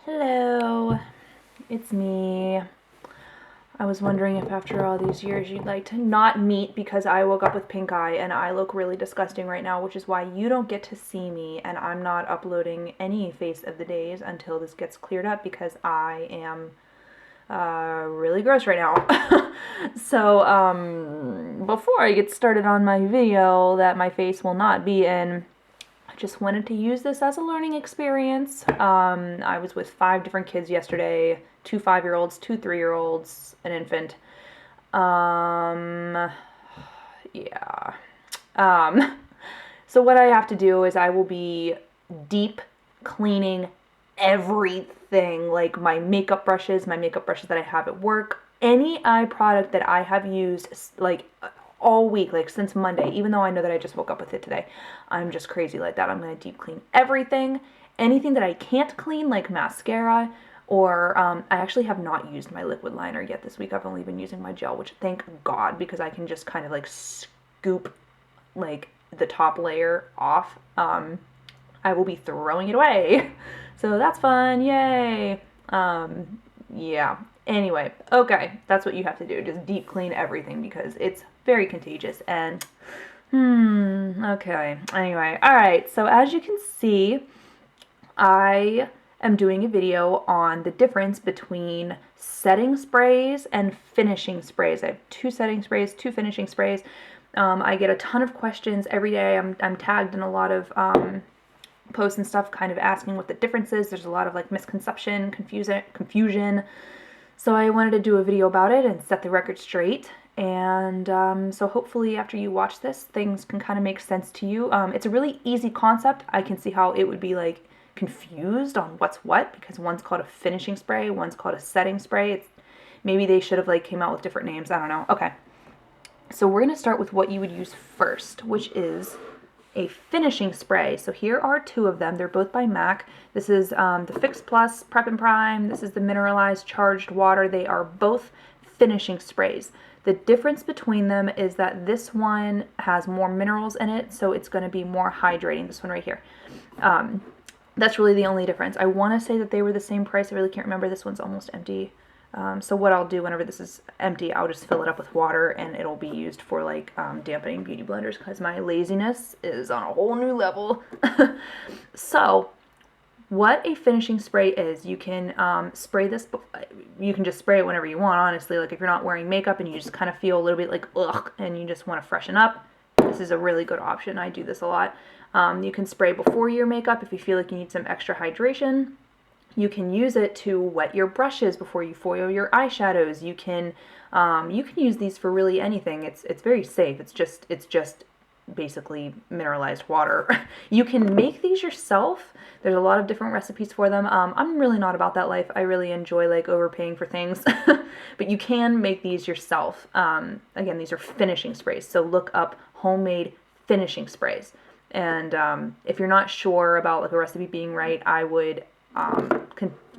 Hello, it's me. I was wondering if after all these years you'd like to not meet because I woke up with pink eye and I look really disgusting right now, which is why you don't get to see me and I'm not uploading any face of the days until this gets cleared up because I am really gross right now. So, before I get started on my video that my face will not be in, I just wanted to use this as a learning experience. I was with 5 different kids yesterday, 2 5-year-olds, 2 3-year-olds, an infant. Yeah. Um, so what I have to do is I will be deep cleaning everything, like my makeup brushes that I have at work, any eye product that I have used like all week, like since Monday, even though I know that I just woke up with it today. I'm just crazy like that. I'm going to deep clean everything. Anything that I can't clean, like mascara, or I actually have not used my liquid liner yet this week. I've only been using my gel, which thank God, because I can just kind of like scoop like the top layer off. I will be throwing it away. So that's fun. Yay. Yeah. Anyway, okay, that's what you have to do. Just deep clean everything because it's very contagious and okay. Anyway, all right. So as you can see, I am doing a video on the difference between setting sprays and finishing sprays. I have 2 setting sprays, 2 finishing sprays. I get a ton of questions every day. I'm tagged in a lot of posts and stuff kind of asking what the difference is. There's a lot of like misconception, confusion. So I wanted to do a video about it and set the record straight. And so hopefully after you watch this, things can kind of make sense to you. It's a really easy concept. I can see how it would be like confused on what's what because one's called a finishing spray, one's called a setting spray. Maybe they should have like came out with different names. I don't know. Okay. So we're going to start with what you would use first, which is a finishing spray. So here are 2 of them. They're both by MAC. This is the Fix Plus Prep and Prime. This is the Mineralized Charged Water. They are both finishing sprays. The difference between them is that this one has more minerals in it, so it's going to be more hydrating. This one right here. That's really the only difference. I want to say that they were the same price. I really can't remember. This one's almost empty. So what I'll do whenever this is empty, I'll just fill it up with water and it'll be used for like dampening beauty blenders because my laziness is on a whole new level. So what a finishing spray is, you can spray this, you can just spray it whenever you want, honestly. Like if you're not wearing makeup and you just kind of feel a little bit like ugh and you just want to freshen up, this is a really good option. I do this a lot. You can spray before your makeup if you feel like you need some extra hydration. You can use it to wet your brushes before you foil your eyeshadows. You can use these for really anything. It's very safe. It's just basically mineralized water. You can make these yourself. There's a lot of different recipes for them. I'm really not about that life. I really enjoy like overpaying for things, but you can make these yourself. Again, these are finishing sprays. So look up homemade finishing sprays. And if you're not sure about like a recipe being right, I would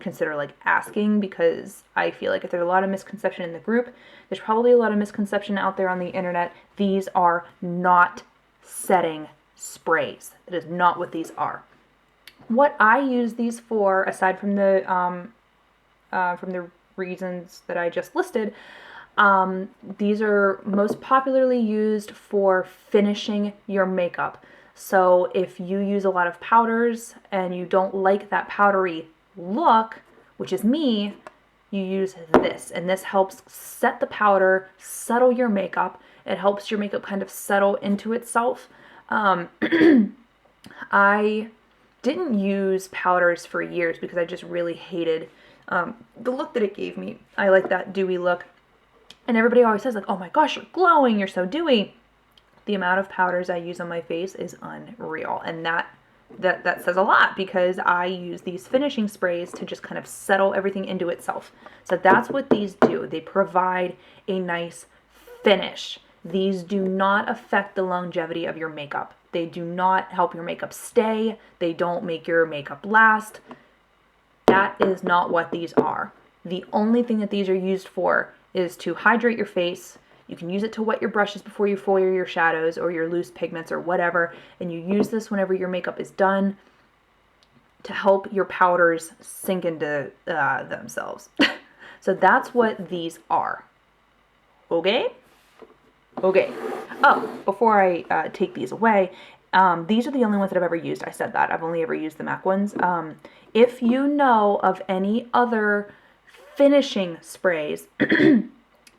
consider like asking, because I feel like if there's a lot of misconception in the group, there's probably a lot of misconception out there on the internet. These are not setting sprays. That is not what these are. What I use these for, aside from the reasons that I just listed, these are most popularly used for finishing your makeup. So if you use a lot of powders and you don't like that powdery look, which is me, you use this. And this helps set the powder, settle your makeup. It helps your makeup kind of settle into itself. I didn't use powders for years because I just really hated the look that it gave me. I like that dewy look. And everybody always says like, oh my gosh, you're glowing, you're so dewy. The amount of powders I use on my face is unreal, and that says a lot because I use these finishing sprays to just kind of settle everything into itself. So that's what these do. They provide a nice finish. These do not affect the longevity of your makeup. They do not help your makeup stay. They don't make your makeup last. That is not what these are. The only thing that these are used for is to hydrate your face. You can use it to wet your brushes before you foil your shadows or your loose pigments or whatever, and you use this whenever your makeup is done. to help your powders sink into themselves. So that's what these are. Okay? Okay. Oh, before I take these away, these are the only ones that I've ever used. I said that. I've only ever used the MAC ones. If you know of any other finishing sprays,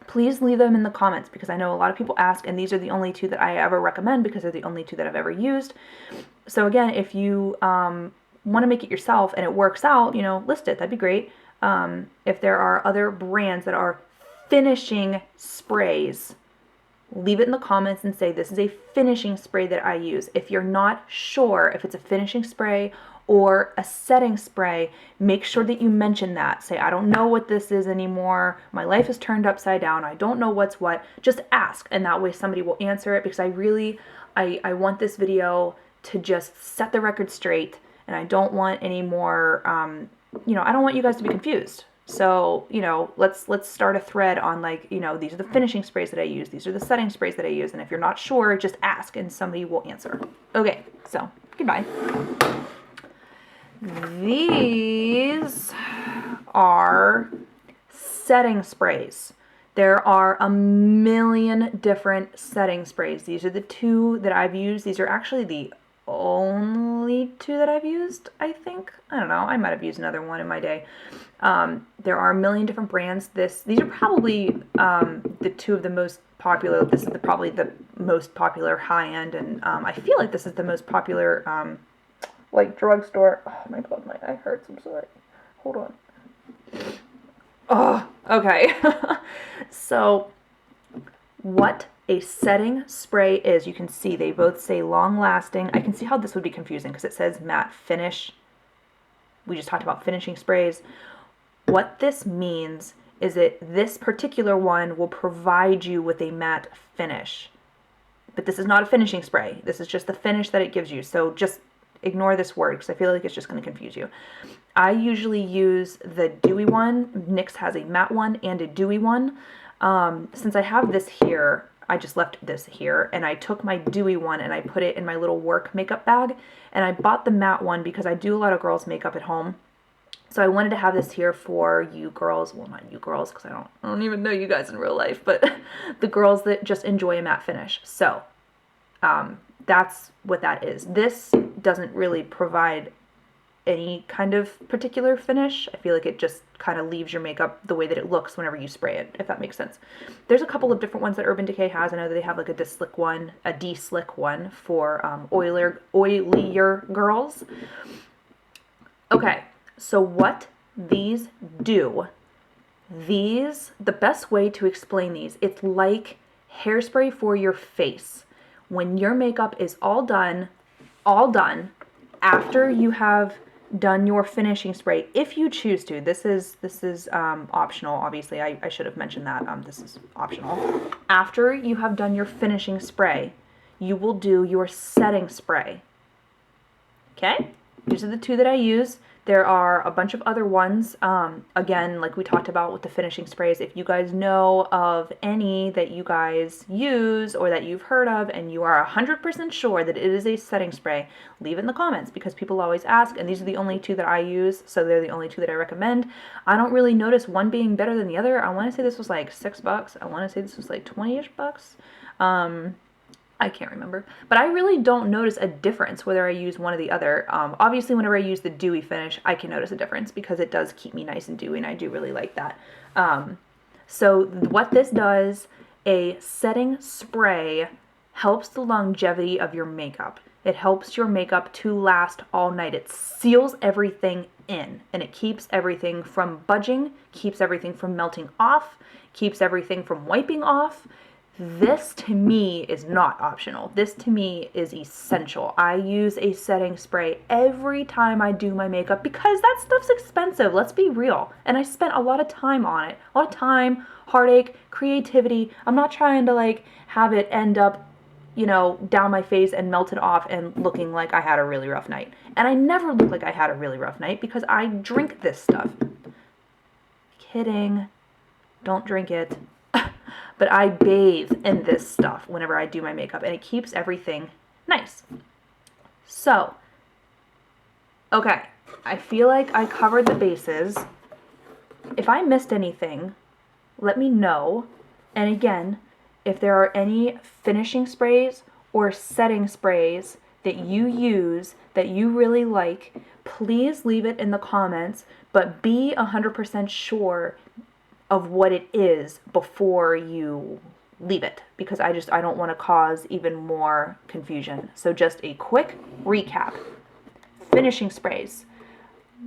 please leave them in the comments, because I know a lot of people ask, and these are the only two that I ever recommend because they're the only two that I've ever used. So again, if you want to make it yourself and it works out, list it. That'd be great. If there are other brands that are finishing sprays, leave it in the comments and say, this is a finishing spray that I use. If you're not sure if it's a finishing spray or a setting spray, make sure that you mention that. Say, I don't know what this is anymore. My life is turned upside down. I don't know what's what. Just ask, and that way somebody will answer it, because I want this video to just set the record straight, and I don't want any more, I don't want you guys to be confused. So, let's start a thread on, like, these are the finishing sprays that I use. These are the setting sprays that I use. And if you're not sure, just ask and somebody will answer. Okay, so goodbye. These are setting sprays. There are a million different setting sprays. These are the two that I've used. These are actually the only two that I've used, I think. I don't know. I might have used another one in my day. There are a million different brands. These are probably the two of the most popular. This is probably the most popular high-end, and I feel like this is the most popular, like, drugstore. Oh my god, my eye hurts. I'm sorry. Hold on. Oh, okay. So, what a setting spray is, you can see they both say long lasting. I can see how this would be confusing because it says matte finish. We just talked about finishing sprays. What this means is that this particular one will provide you with a matte finish. But this is not a finishing spray. This is just the finish that it gives you. So just ignore this word because I feel like it's just going to confuse you. I usually use the dewy one. NYX has a matte one and a dewy one. Since I have this here, I just left this here, and I took my dewy one and I put it in my little work makeup bag, and I bought the matte one because I do a lot of girls' makeup at home. So I wanted to have this here for you girls, well, not you girls, because I don't even know you guys in real life, but the girls that just enjoy a matte finish. So that's what that is. This doesn't really provide any kind of particular finish. I feel like it just kind of leaves your makeup the way that it looks whenever you spray it, if that makes sense. There's a couple of different ones that Urban Decay has. I know that they have like a de-slick one for oilier girls. Okay, so what these do, the best way to explain these, it's like hairspray for your face. When your makeup is all done, after you have done your finishing spray, if you choose to. This is optional, obviously. I should have mentioned that. This is optional. After you have done your finishing spray, you will do your setting spray. Okay? These are the two that I use. There are a bunch of other ones. Again, like we talked about with the finishing sprays, if you guys know of any that you guys use or that you've heard of and you are 100% sure that it is a setting spray, leave it in the comments because people always ask, and these are the only two that I use, so they're the only two that I recommend. I don't really notice one being better than the other. I want to say this was like $6. I want to say this was like 20-ish bucks. I can't remember, but I really don't notice a difference whether I use one or the other. Obviously, whenever I use the dewy finish, I can notice a difference because it does keep me nice and dewy, and I do really like that. So what this does, a setting spray helps the longevity of your makeup. It helps your makeup to last all night. It seals everything in, and it keeps everything from budging, keeps everything from melting off, keeps everything from wiping off. This to me is not optional. This to me is essential. I use a setting spray every time I do my makeup because that stuff's expensive. Let's be real. And I spent a lot of time on it. A lot of time, heartache, creativity. I'm not trying to like have it end up, down my face and melted off and looking like I had a really rough night. And I never look like I had a really rough night because I drink this stuff. Kidding. Don't drink it. But I bathe in this stuff whenever I do my makeup, and it keeps everything nice. So, okay, I feel like I covered the bases. If I missed anything, let me know. And again, if there are any finishing sprays or setting sprays that you use that you really like, please leave it in the comments, but be 100% sure of what it is before you leave it, because I don't want to cause even more confusion. So just a quick recap. Finishing sprays.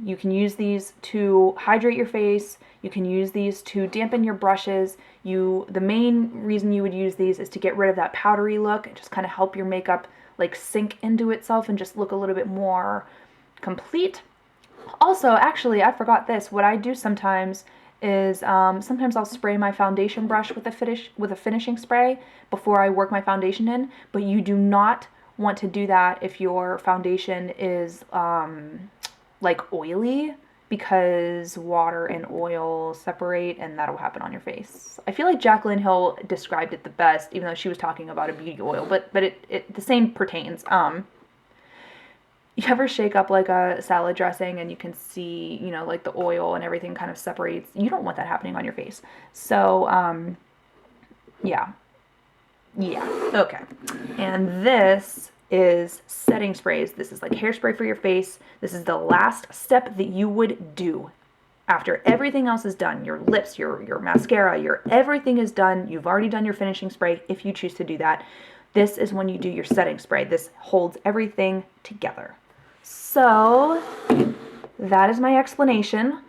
You can use these to hydrate your face. You can use these to dampen your brushes. The main reason you would use these is to get rid of that powdery look and just kind of help your makeup like sink into itself and just look a little bit more complete. Also, actually, I forgot this. What I do sometimes is sometimes I'll spray my foundation brush with a finishing spray before I work my foundation in. But you do not want to do that if your foundation is like oily, because water and oil separate and that'll happen on your face. I feel like Jaclyn Hill described it the best, even though she was talking about a beauty oil, but it the same pertains. You ever shake up like a salad dressing and you can see, you know, like the oil and everything kind of separates? You don't want that happening on your face. So, yeah. Yeah, okay. And this is setting sprays. This is like hairspray for your face. This is the last step that you would do after everything else is done. Your lips, your mascara, your everything is done. You've already done your finishing spray if you choose to do that. This is when you do your setting spray. This holds everything together. So that is my explanation.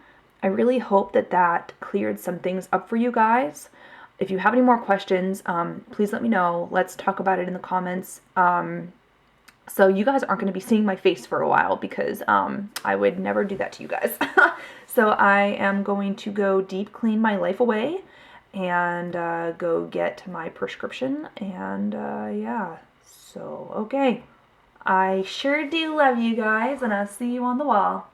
I really hope that that cleared some things up for you guys. If you have any more questions, please let me know. Let's talk about it in the comments. So you guys aren't going to be seeing my face for a while, because I would never do that to you guys. So I am going to go deep clean my life away and go get my prescription. And yeah, so okay. I sure do love you guys, and I'll see you on the wall.